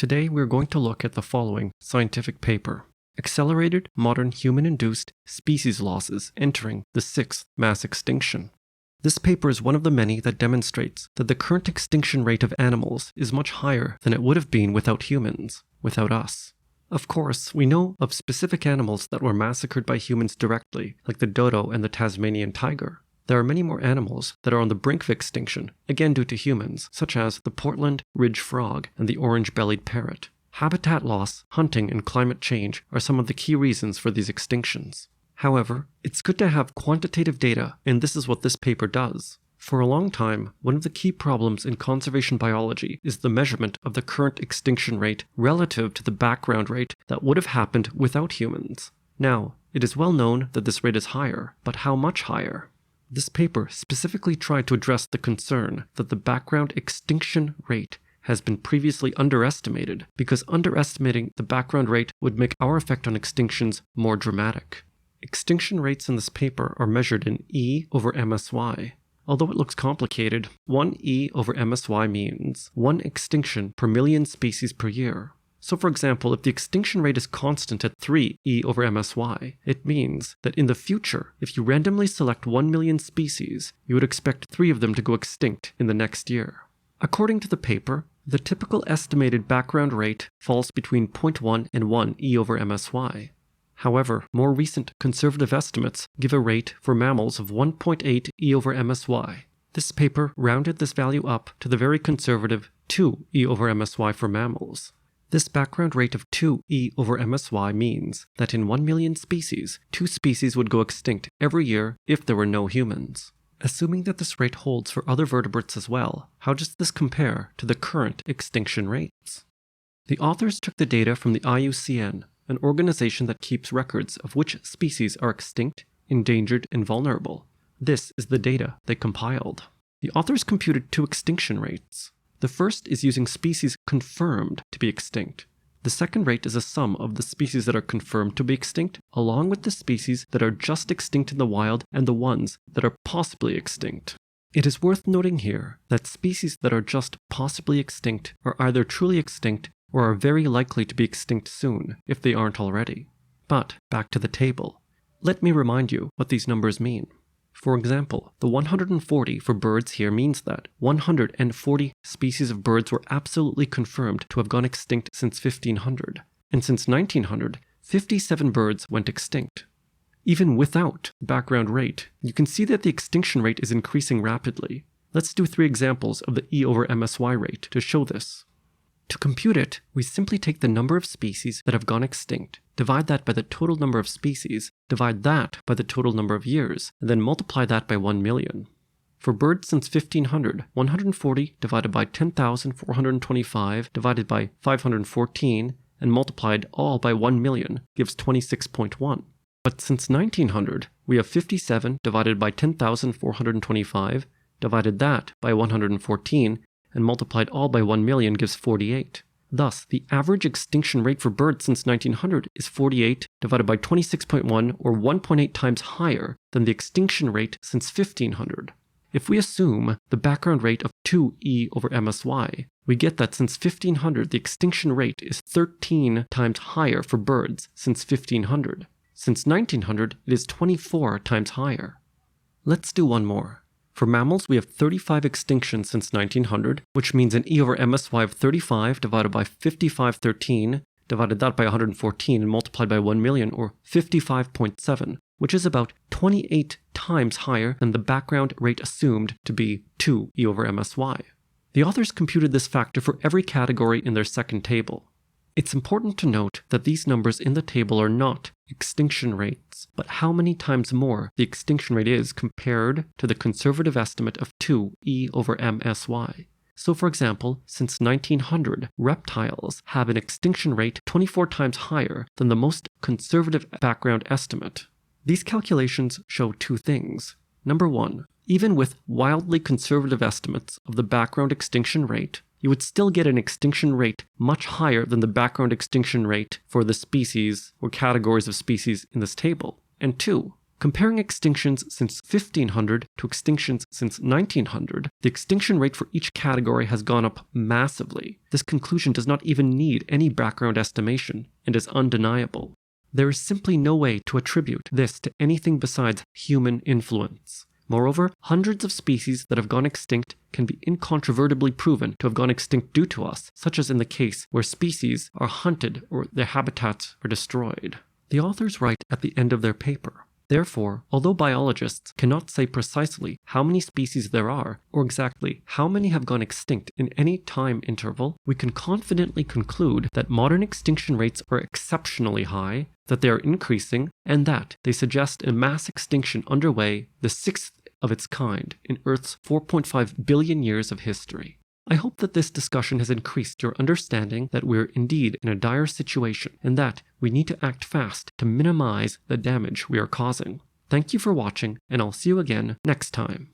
Today we're going to look at the following scientific paper: Accelerated Modern Human-Induced Species Losses Entering the Sixth Mass Extinction. This paper is one of the many that demonstrates that the current extinction rate of animals is much higher than it would have been without humans, without us. Of course, we know of specific animals that were massacred by humans directly, like the dodo and the Tasmanian tiger. There are many more animals that are on the brink of extinction, again due to humans, such as the Portland ridge frog and the orange-bellied parrot. Habitat loss, hunting, and climate change are some of the key reasons for these extinctions. However, it's good to have quantitative data, and this is what this paper does. For a long time, one of the key problems in conservation biology is the measurement of the current extinction rate relative to the background rate that would have happened without humans. Now, it is well known that this rate is higher, but how much higher? This paper specifically tried to address the concern that the background extinction rate has been previously underestimated, because underestimating the background rate would make our effect on extinctions more dramatic. Extinction rates in this paper are measured in E over MSY. Although it looks complicated, 1 E over MSY means 1 extinction per million species per year. So for example, if the extinction rate is constant at 3 E over MSY, it means that in the future, if you randomly select 1 million species, you would expect 3 of them to go extinct in the next year. According to the paper, the typical estimated background rate falls between 0.1 and 1 E over MSY. However, more recent conservative estimates give a rate for mammals of 1.8 E over MSY. This paper rounded this value up to the very conservative 2 E over MSY for mammals. This background rate of 2 E over MSY means that in 1 million species, 2 species would go extinct every year if there were no humans. Assuming that this rate holds for other vertebrates as well, how does this compare to the current extinction rates? The authors took the data from the IUCN, an organization that keeps records of which species are extinct, endangered, and vulnerable. This is the data they compiled. The authors computed 2 extinction rates. The first is using species confirmed to be extinct. The second rate is a sum of the species that are confirmed to be extinct, along with the species that are just extinct in the wild and the ones that are possibly extinct. It is worth noting here that species that are just possibly extinct are either truly extinct or are very likely to be extinct soon if they aren't already. But back to the table. Let me remind you what these numbers mean. For example, the 140 for birds here means that 140 species of birds were absolutely confirmed to have gone extinct since 1500, and since 1900, 57 birds went extinct. Even without the background rate, you can see that the extinction rate is increasing rapidly. Let's do 3 examples of the E over MSY rate to show this. To compute it, we simply take the number of species that have gone extinct, divide that by the total number of species, divide that by the total number of years, and then multiply that by 1 million. For birds since 1500, 140 divided by 10,425 divided by 514 and multiplied all by 1 million gives 26.1. But since 1900, we have 57 divided by 10,425 divided that by 114 and multiplied all by 1 million gives 48. Thus, the average extinction rate for birds since 1900 is 48 divided by 26.1, or 1.8 times higher than the extinction rate since 1500. If we assume the background rate of 2 E over MSY, we get that since 1500 the extinction rate is 13 times higher for birds since 1500. Since 1900, it is 24 times higher. Let's do one more. For mammals, we have 35 extinctions since 1900, which means an E over MSY of 35 divided by 5513, divided that by 114 and multiplied by 1 million, or 55.7, which is about 28 times higher than the background rate assumed to be 2 E over MSY. The authors computed this factor for every category in their second table. It's important to note that these numbers in the table are not extinction rates, but how many times more the extinction rate is compared to the conservative estimate of 2 E over MSY. So for example, since 1900, reptiles have an extinction rate 24 times higher than the most conservative background estimate. These calculations show 2 things. Number 1, even with wildly conservative estimates of the background extinction rate, you would still get an extinction rate much higher than the background extinction rate for the species or categories of species in this table. And 2, Comparing extinctions since 1500 to extinctions since 1900, the extinction rate for each category has gone up massively. This conclusion does not even need any background estimation and is undeniable. There is simply no way to attribute this to anything besides human influence. Moreover, hundreds of species that have gone extinct can be incontrovertibly proven to have gone extinct due to us, such as in the case where species are hunted or their habitats are destroyed. The authors write at the end of their paper, therefore, although biologists cannot say precisely how many species there are, or exactly how many have gone extinct in any time interval, we can confidently conclude that modern extinction rates are exceptionally high, that they are increasing, and that they suggest a mass extinction underway, the sixth of its kind in Earth's 4.5 billion years of history. I hope that this discussion has increased your understanding that we're indeed in a dire situation and that we need to act fast to minimize the damage we are causing. Thank you for watching, and I'll see you again next time.